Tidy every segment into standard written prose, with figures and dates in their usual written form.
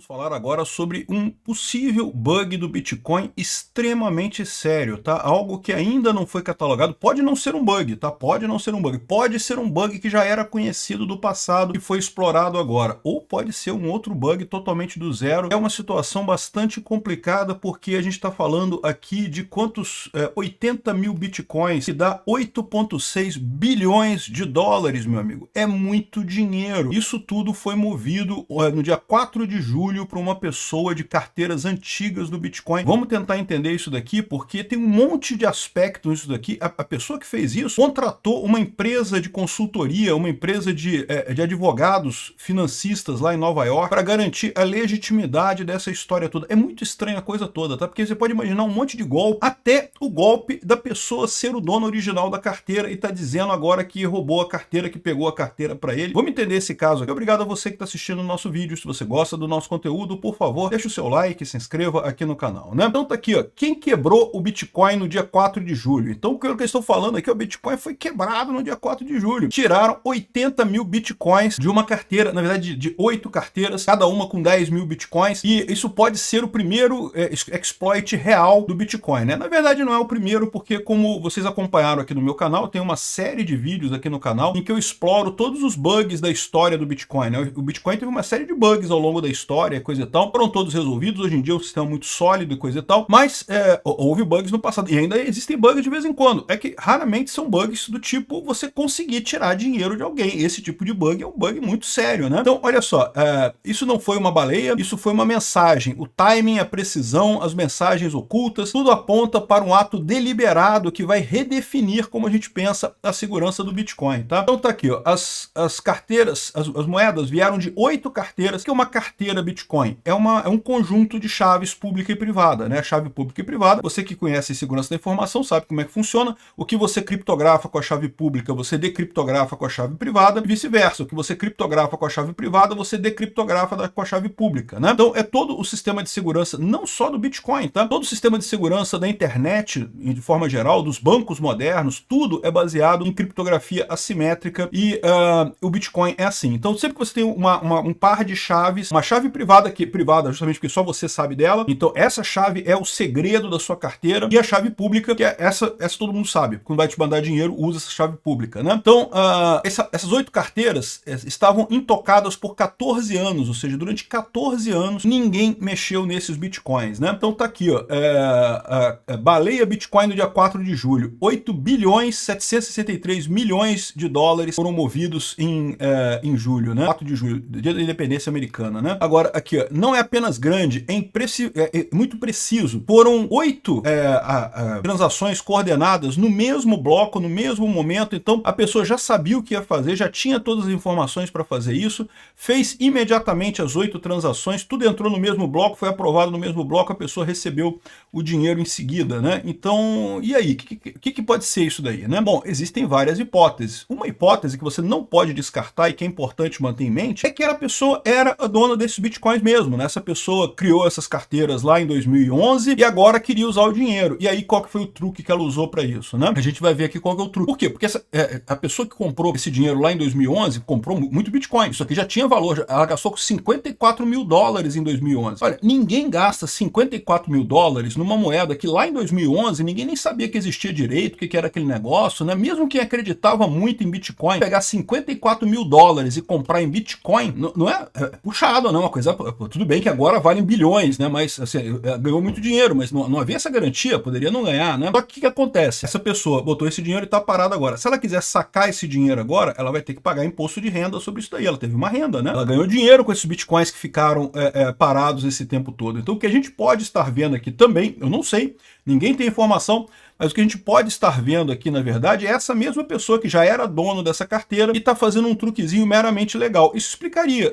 Vamos falar agora sobre um possível bug do Bitcoin extremamente sério, tá? Algo que ainda não foi catalogado. Pode não ser um bug, tá? Pode não ser um bug. Pode ser um bug que já era conhecido do passado e foi explorado agora. Ou pode ser um outro bug totalmente do zero. É uma situação bastante complicada porque a gente está falando aqui de quantos 80 mil Bitcoins, que dá 8,6 bilhões de dólares, meu amigo. É muito dinheiro. Isso tudo foi movido no dia 4 de julho para uma pessoa de carteiras antigas do Bitcoin. Vamos tentar entender isso daqui, porque tem um monte de aspectos nisso daqui. A pessoa que fez isso contratou uma empresa de consultoria, uma empresa de advogados financistas lá em Nova York para garantir a legitimidade dessa história toda. É muito estranha a coisa toda, tá? Porque você pode imaginar um monte de golpe, até o golpe da pessoa ser o dono original da carteira e tá dizendo agora que roubou a carteira, que pegou a carteira para ele. Vamos entender esse caso aqui. Obrigado a você que está assistindo o nosso vídeo. Se você gosta do nosso conteúdo, por favor, deixa o seu like e se inscreva aqui no canal, né? Então tá aqui, ó, quem quebrou o Bitcoin no dia 4 de julho? Então o que eu estou falando aqui, o Bitcoin foi quebrado no dia 4 de julho. Tiraram 80 mil Bitcoins de uma carteira, na verdade de 8 carteiras, cada uma com 10 mil Bitcoins, e isso pode ser o primeiro exploit real do Bitcoin, né? Na verdade não é o primeiro, porque como vocês acompanharam aqui no meu canal, tem uma série de vídeos aqui no canal em que eu exploro todos os bugs da história do Bitcoin, né? O Bitcoin teve uma série de bugs ao longo da história, coisa e tal, foram todos resolvidos. Hoje em dia é um sistema muito sólido e coisa e tal, mas houve bugs no passado e ainda existem bugs de vez em quando. É que raramente são bugs do tipo você conseguir tirar dinheiro de alguém. Esse tipo de bug é um bug muito sério, né? Então, olha só, isso não foi uma baleia, isso foi uma mensagem. O timing, a precisão, as mensagens ocultas, tudo aponta para um ato deliberado que vai redefinir como a gente pensa a segurança do Bitcoin, tá? Então tá aqui, ó, as carteiras, as moedas vieram de 8 carteiras, que é uma carteira Bitcoin. É um conjunto de chaves pública e privada, né? Chave pública e privada, você que conhece segurança da informação sabe como é que funciona. O que você criptografa com a chave pública, você decriptografa com a chave privada, e vice-versa. O que você criptografa com a chave privada, você decriptografa com a chave pública, né? Então é todo o sistema de segurança, não só do Bitcoin, tá? Todo o sistema de segurança da internet, de forma geral, dos bancos modernos, tudo é baseado em criptografia assimétrica e o Bitcoin é assim. Então sempre que você tem um par de chaves, uma chave privada, que é privada justamente porque só você sabe dela, então essa chave é o segredo da sua carteira, e a chave pública, que é essa todo mundo sabe, quando vai te mandar dinheiro, usa essa chave pública, né? Então, essas 8 carteiras estavam intocadas por 14 anos, ou seja, durante 14 anos, ninguém mexeu nesses Bitcoins, né? Então tá aqui, ó, baleia Bitcoin no dia 4 de julho, 8 bilhões 763 milhões de dólares foram movidos em julho, né? 4 de julho, dia da independência americana, né? Agora, aqui, ó, não é apenas grande, é muito preciso. Foram 8 transações coordenadas no mesmo bloco, no mesmo momento, então a pessoa já sabia o que ia fazer, já tinha todas as informações para fazer isso, fez imediatamente as 8 transações, tudo entrou no mesmo bloco, foi aprovado no mesmo bloco, a pessoa recebeu o dinheiro em seguida, né? Então, e aí? O que pode ser isso daí, né? Bom, existem várias hipóteses. Uma hipótese que você não pode descartar e que é importante manter em mente é que a pessoa era a dona desses Bitcoins mesmo, né? Essa pessoa criou essas carteiras lá em 2011 e agora queria usar o dinheiro. E aí, qual que foi o truque que ela usou para isso, né? A gente vai ver aqui qual que é o truque. Por quê? Porque a pessoa que comprou esse dinheiro lá em 2011 comprou muito Bitcoin. Isso aqui já tinha valor. Ela gastou com 54 mil dólares em 2011. Olha, ninguém gasta 54 mil dólares numa moeda que lá em 2011 ninguém nem sabia que existia direito, o que era aquele negócio, né? Mesmo quem acreditava muito em Bitcoin, pegar 54 mil dólares e comprar em Bitcoin, não é puxado, não. Uma coisa, tudo bem que agora valem bilhões, né? Mas assim, ganhou muito dinheiro, mas não havia essa garantia, poderia não ganhar, né? Só que o que acontece? Essa pessoa botou esse dinheiro e tá parada agora. Se ela quiser sacar esse dinheiro agora, ela vai ter que pagar imposto de renda sobre isso daí. Ela teve uma renda, né? Ela ganhou dinheiro com esses Bitcoins que ficaram parados esse tempo todo. Então o que a gente pode estar vendo aqui também, eu não sei, ninguém tem informação, mas o que a gente pode estar vendo aqui, na verdade, é essa mesma pessoa que já era dono dessa carteira e está fazendo um truquezinho meramente legal. Isso explicaria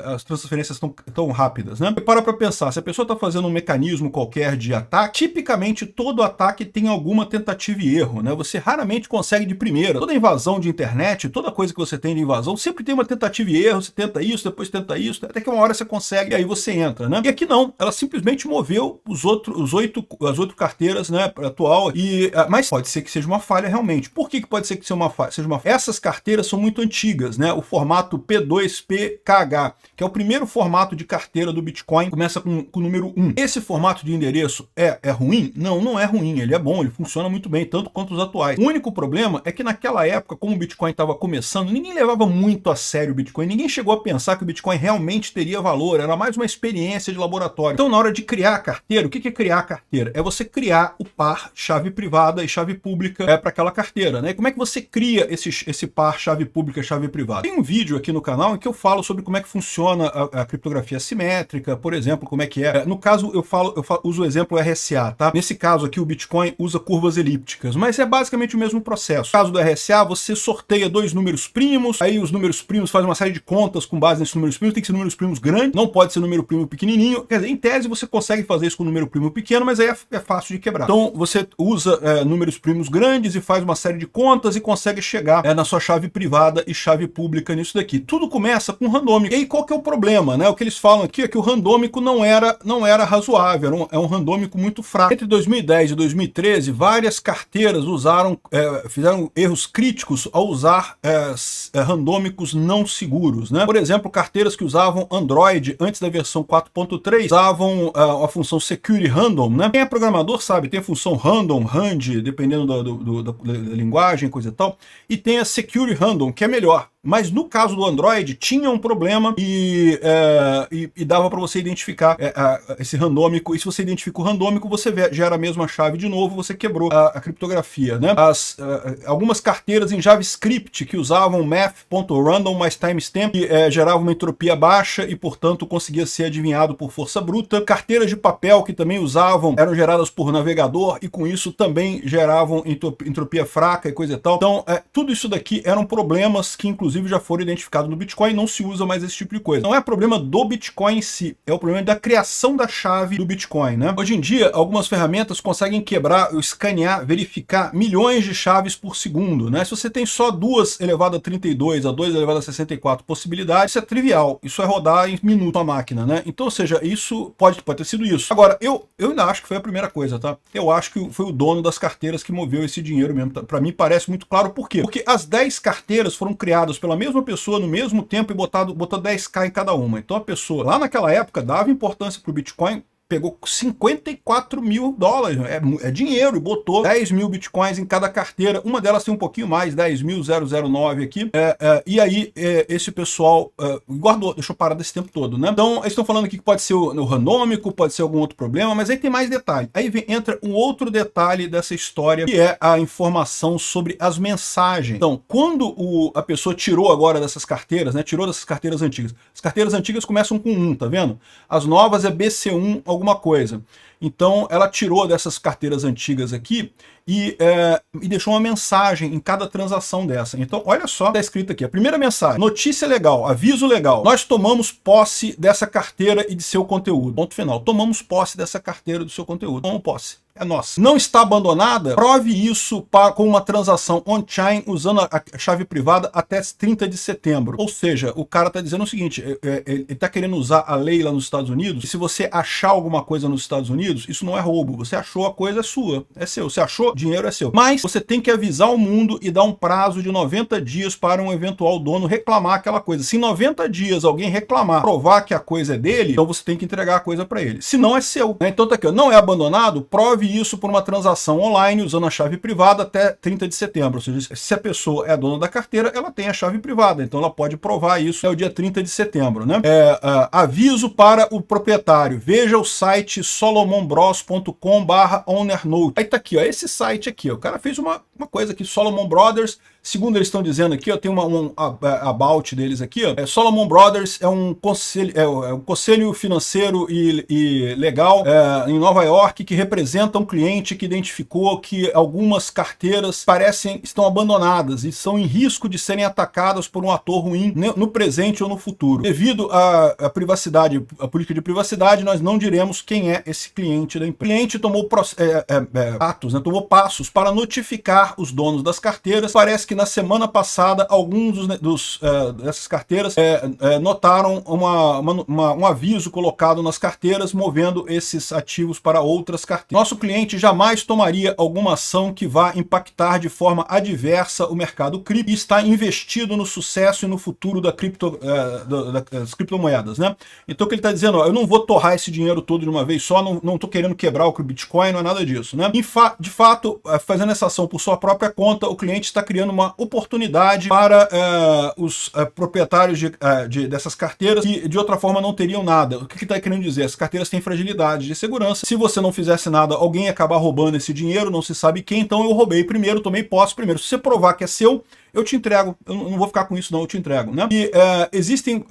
as transferências tão rápidas, né? Para pensar, se a pessoa está fazendo um mecanismo qualquer de ataque, tipicamente todo ataque tem alguma tentativa e erro, né? Você raramente consegue de primeira. Toda invasão de internet, toda coisa que você tem de invasão, sempre tem uma tentativa e erro, você tenta isso, depois tenta isso, até que uma hora você consegue e aí você entra, né? E aqui não, ela simplesmente moveu as 8 carteiras, né, atual, e Mas pode ser que seja uma falha realmente. Por que pode ser que seja uma falha? Essas carteiras são muito antigas, né? O formato P2PKH, que é o primeiro formato de carteira do Bitcoin, começa com o número 1. Esse formato de endereço é ruim? Não, não é ruim. Ele é bom, ele funciona muito bem, tanto quanto os atuais. O único problema é que naquela época, como o Bitcoin estava começando, ninguém levava muito a sério o Bitcoin, ninguém chegou a pensar que o Bitcoin realmente teria valor, era mais uma experiência de laboratório. Então, na hora de criar a carteira, o que é criar a carteira? É você criar o par chave privada e chave pública para aquela carteira, né? E como é que você cria esse par chave pública e chave privada? Tem um vídeo aqui no canal em que eu falo sobre como é que funciona a criptografia simétrica, por exemplo, como é que é. No caso, eu uso o exemplo RSA, tá? Nesse caso aqui, o Bitcoin usa curvas elípticas, mas é basicamente o mesmo processo. No caso do RSA, você sorteia dois números primos, aí os números primos fazem uma série de contas com base nesses números primos, tem que ser números primos grandes, não pode ser número primo pequenininho. Quer dizer, em tese você consegue fazer isso com número primo pequeno, mas aí é fácil de quebrar. Então você usa números primos grandes e faz uma série de contas e consegue chegar na sua chave privada e chave pública nisso daqui. Tudo começa com randômico. E aí qual que é o problema, né? O que eles falam aqui é que o randômico não era razoável, é um randômico muito fraco. Entre 2010 e 2013, várias carteiras fizeram erros críticos ao usar randômicos não seguros, né? Por exemplo, carteiras que usavam Android antes da versão 4.3 usavam a função Security Random, né? Quem é programador sabe, tem a função Random, Rand, dependendo da linguagem, coisa e tal, e tem a Security Random, que é melhor. Mas no caso do Android, tinha um problema e dava para você identificar esse randômico. E se você identifica o randômico, você gera a mesma chave de novo, você quebrou a criptografia, né? Algumas carteiras em JavaScript que usavam math.random mais timestamp, que geravam uma entropia baixa e, portanto, conseguia ser adivinhado por força bruta. Carteiras de papel que também eram geradas por navegador e com isso também geravam entropia fraca e coisa e tal. Então, tudo isso daqui eram problemas que, inclusive, já foram identificados no Bitcoin, não se usa mais esse tipo de coisa. Não é problema do Bitcoin em si, é o problema da criação da chave do Bitcoin, né? Hoje em dia, algumas ferramentas conseguem quebrar, escanear, verificar milhões de chaves por segundo, né? Se você tem só 2 elevado a 32 a 2 elevado a 64 possibilidades, isso é trivial, isso é rodar em minuto a máquina, né? Então, ou seja, isso pode ter sido isso. Agora, eu ainda acho que foi a primeira coisa, tá? Eu acho que foi o dono das carteiras que moveu esse dinheiro mesmo. Para mim parece muito claro por quê? Porque as 10 carteiras foram criadas pela mesma pessoa no mesmo tempo e botou 10k em cada uma. Então a pessoa lá naquela época dava importância para o Bitcoin, pegou 54 mil dólares, é dinheiro, e botou 10 mil bitcoins em cada carteira. Uma delas tem um pouquinho mais, 10.009 aqui. E aí esse pessoal guardou, deixou parado esse tempo todo, né? Então eles estão falando aqui que pode ser o randômico, pode ser algum outro problema, mas aí tem mais detalhe. Aí entra um outro detalhe dessa história, que é a informação sobre as mensagens. Então, quando a pessoa tirou agora dessas carteiras, né? Tirou dessas carteiras antigas. As carteiras antigas começam com 1, tá vendo? As novas é BC1 alguma coisa. Então ela tirou dessas carteiras antigas aqui e deixou uma mensagem em cada transação dessa. Então olha só, está escrito aqui, a primeira mensagem: notícia legal, aviso legal, nós tomamos posse dessa carteira e de seu conteúdo. Ponto final, tomamos posse dessa carteira e do seu conteúdo. Tomamos posse. É nossa. Não está abandonada? Prove isso com uma transação on-chain usando a chave privada até 30 de setembro. Ou seja, o cara está dizendo o seguinte, ele está querendo usar a lei lá nos Estados Unidos, e se você achar alguma coisa nos Estados Unidos, isso não é roubo. Você achou, a coisa é sua, é seu. Você achou, dinheiro é seu. Mas você tem que avisar o mundo e dar um prazo de 90 dias para um eventual dono reclamar aquela coisa. Se em 90 dias alguém reclamar, provar que a coisa é dele, então você tem que entregar a coisa para ele. Se não, é seu. Então tá aqui, ó, não é abandonado? Prove isso por uma transação online usando a chave privada até 30 de setembro. Ou seja, se a pessoa é a dona da carteira, ela tem a chave privada, então ela pode provar isso até o dia 30 de setembro, né? Aviso para o proprietário: veja o site solomonbros.com/ownernote. Aí tá aqui, ó, esse site aqui, ó, o cara fez uma coisa aqui, Solomon Brothers. Segundo eles estão dizendo aqui, ó, tem um about deles aqui, ó. Solomon Brothers é um conselho financeiro e legal em Nova York, que representa um cliente que identificou que algumas carteiras estão abandonadas e são em risco de serem atacadas por um ator ruim no presente ou no futuro. Devido à privacidade, à política de privacidade, nós não diremos quem é esse cliente. cliente da empresa. O cliente tomou tomou passos para notificar os donos das carteiras. Parece que na semana passada alguns dessas carteiras notaram um aviso colocado nas carteiras movendo esses ativos para outras carteiras. Nosso cliente jamais tomaria alguma ação que vá impactar de forma adversa o mercado cripto e está investido no sucesso e no futuro das criptomoedas, né? Então o que ele está dizendo, ó, eu não vou torrar esse dinheiro todo de uma vez só, não estou querendo quebrar o Bitcoin, não é nada disso, né? De fato, fazendo essa ação por sua própria conta, o cliente está criando uma oportunidade para os proprietários dessas carteiras que de outra forma não teriam nada. O que está querendo dizer? As carteiras têm fragilidade de segurança. Se você não fizesse nada, alguém ia acabar roubando esse dinheiro, não se sabe quem, então eu roubei primeiro, tomei posse primeiro. Se você provar que é seu, eu te entrego, eu não vou ficar com isso não, eu te entrego, né? E existem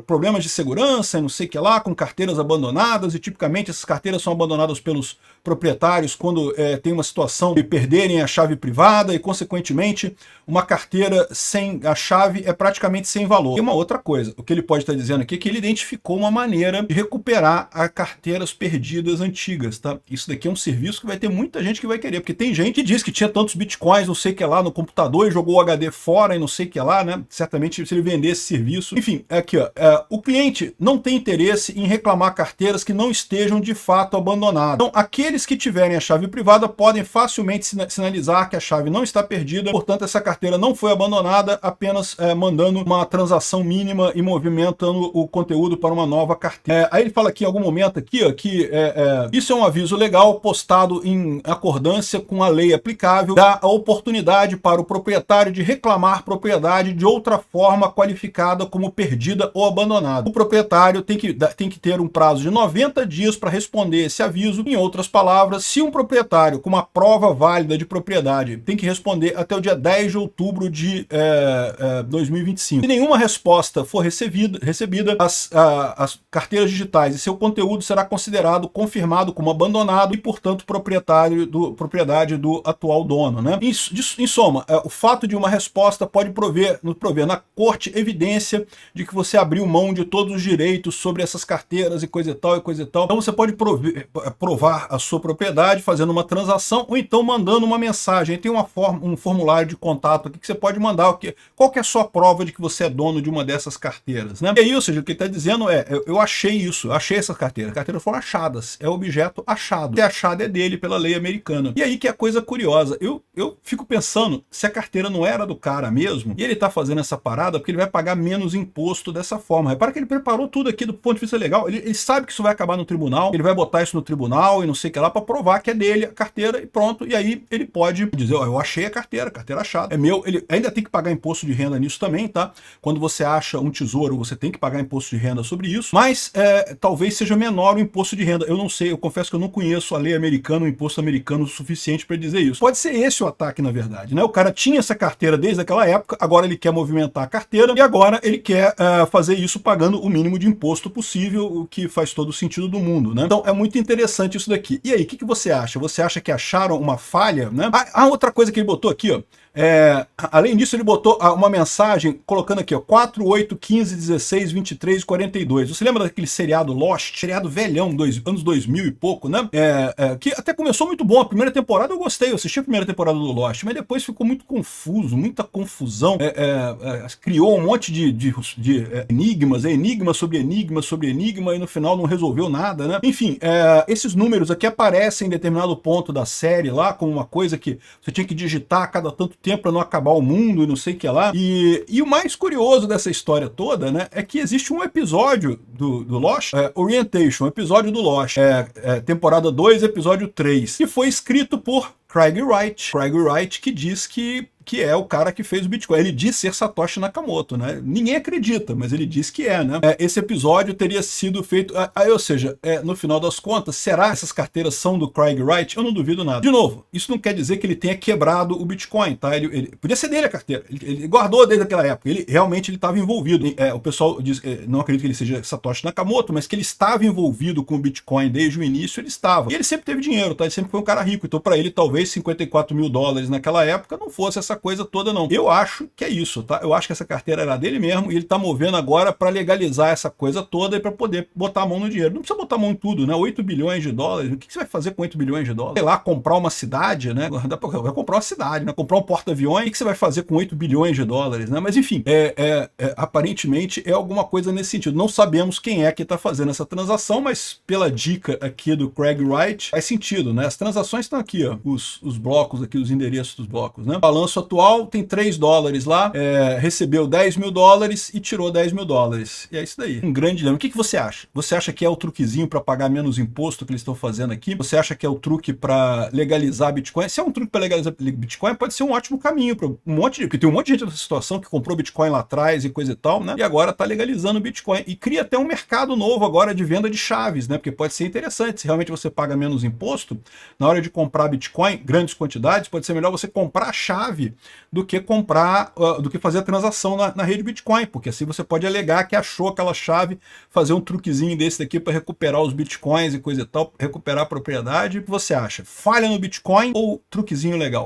problemas de segurança, não sei o que lá, com carteiras abandonadas, e tipicamente essas carteiras são abandonadas pelos proprietários quando tem uma situação de perderem a chave privada e, consequentemente, uma carteira sem a chave é praticamente sem valor. E uma outra coisa, o que ele pode estar dizendo aqui é que ele identificou uma maneira de recuperar as carteiras perdidas antigas, tá? Isso daqui é um serviço que vai ter muita gente que vai querer, porque tem gente que diz que tinha tantos bitcoins, não sei o que lá, no computador e jogou o HD fora e não sei o que lá, né? Certamente se ele vender esse serviço. Enfim, aqui, ó, o cliente não tem interesse em reclamar carteiras que não estejam de fato abandonadas. Então, aqueles que tiverem a chave privada podem facilmente sinalizar que a chave não está perdida, portanto, essa carteira não foi abandonada, apenas mandando uma transação mínima e movimentando o conteúdo para uma nova carteira. Aí ele fala aqui em algum momento aqui, ó, que isso é um aviso legal postado em acordância com a lei aplicável, dá a oportunidade para o proprietário de reclamar propriedade de outra forma qualificada como perdida ou abandonada. O proprietário tem que ter um prazo de 90 dias para responder esse aviso. Em outras palavras, se um proprietário com uma prova válida de propriedade tem que responder até o dia 10 de outubro de 2025. Se nenhuma resposta for recebida, as carteiras digitais e seu conteúdo será considerado confirmado como abandonado e, portanto, propriedade do atual dono, né? Em soma, o fato de uma resposta pode prover na corte evidência de que você abriu mão de todos os direitos sobre essas carteiras e coisa e tal e coisa e tal. Então você pode provar a sua propriedade fazendo uma transação ou então mandando uma mensagem. Tem um formulário de contato aqui que você pode mandar qual que é a sua prova de que você é dono de uma dessas carteiras, né? E aí, ou seja, o que ele está dizendo eu achei isso, eu achei essas carteiras. As carteiras foram achadas, é objeto achado. Se é achado é dele pela lei americana. E aí que é a coisa curiosa, eu fico pensando se a carteira não era do cara mesmo, e ele tá fazendo essa parada porque ele vai pagar menos imposto dessa forma. Repara que ele preparou tudo aqui do ponto de vista legal, ele sabe que isso vai acabar no tribunal, ele vai botar isso no tribunal e não sei o que lá, para provar que é dele a carteira e pronto, e aí ele pode dizer, ó, eu achei a carteira achada, é meu, ele ainda tem que pagar imposto de renda nisso também, tá? Quando você acha um tesouro, você tem que pagar imposto de renda sobre isso, mas talvez seja menor o imposto de renda, eu não sei, eu confesso que eu não conheço a lei americana, o imposto americano o suficiente para dizer isso. Pode ser esse o ataque, na verdade, né? O cara tinha essa carteira desde aquela época, agora ele quer movimentar a carteira e agora ele quer fazer isso pagando o mínimo de imposto possível, o que faz todo o sentido do mundo, né? Então é muito interessante isso daqui. E aí, o que você acha? Você acha que acharam uma falha, né? Outra coisa que ele botou aqui, ó. Além disso, ele botou uma mensagem colocando aqui, ó, 4, 8, 15, 16, 23, 42. Você lembra daquele seriado Lost? Seriado velhão, anos 2000 e pouco, né? Que até começou muito bom. A primeira temporada eu gostei, eu assisti a primeira temporada do Lost, mas depois ficou muito confuso, muita confusão. Criou um monte de enigmas, enigma sobre enigma sobre enigma, e no final não resolveu nada, né? Enfim, esses números aqui aparecem em determinado ponto da série lá, como uma coisa que você tinha que digitar a cada tanto tempo para não acabar o mundo e não sei o que lá. E o mais curioso dessa história toda, né, é que existe um episódio do Lost, Orientation, episódio do Lost, temporada 2, episódio 3, que foi escrito por Craig Wright, que diz que é o cara que fez o Bitcoin. Ele diz ser Satoshi Nakamoto, né? Ninguém acredita, mas ele diz que né? Esse episódio teria sido feito... ou seja, no final das contas, será que essas carteiras são do Craig Wright? Eu não duvido nada. De novo, isso não quer dizer que ele tenha quebrado o Bitcoin, tá? Ele podia ser dele a carteira. Ele guardou desde aquela época. Ele realmente estava envolvido. O pessoal diz, não acredito que ele seja Satoshi Nakamoto, mas que ele estava envolvido com o Bitcoin desde o início, ele estava. E ele sempre teve dinheiro, tá? Ele sempre foi um cara rico. Então, para ele, talvez $54 mil naquela época não fosse essa essa coisa toda não. Eu acho que é isso, tá? Eu acho que essa carteira era dele mesmo e ele tá movendo agora para legalizar essa coisa toda e para poder botar a mão no dinheiro. Não precisa botar a mão em tudo, né? 8 bilhões de dólares, o que você vai fazer com 8 bilhões de dólares? Sei lá, comprar uma cidade, né? Vai comprar uma cidade, né? Comprar um porta-aviões, o que você vai fazer com 8 bilhões de dólares, né? Mas enfim, aparentemente é alguma coisa nesse sentido. Não sabemos quem é que está fazendo essa transação, mas pela dica aqui do Craig Wright, faz sentido, né? As transações estão aqui, ó, os blocos aqui, os endereços dos blocos, né? O balanço atual tem 3 dólares lá, recebeu 10 mil dólares e tirou 10 mil dólares. E é isso daí. Um grande dilema. O que você acha? Você acha que é o truquezinho para pagar menos imposto que eles estão fazendo aqui? Você acha que é o truque para legalizar Bitcoin? Se é um truque para legalizar Bitcoin, pode ser um ótimo caminho para porque tem um monte de gente nessa situação que comprou Bitcoin lá atrás e coisa e tal, né? E agora está legalizando o Bitcoin. E cria até um mercado novo agora de venda de chaves, né? Porque pode ser interessante. Se realmente você paga menos imposto, na hora de comprar Bitcoin, grandes quantidades, pode ser melhor você comprar a chave do que fazer a transação na rede Bitcoin, porque assim você pode alegar que achou aquela chave, fazer um truquezinho desse daqui para recuperar os Bitcoins e coisa e tal, recuperar a propriedade. O que você acha? Falha no Bitcoin ou truquezinho legal?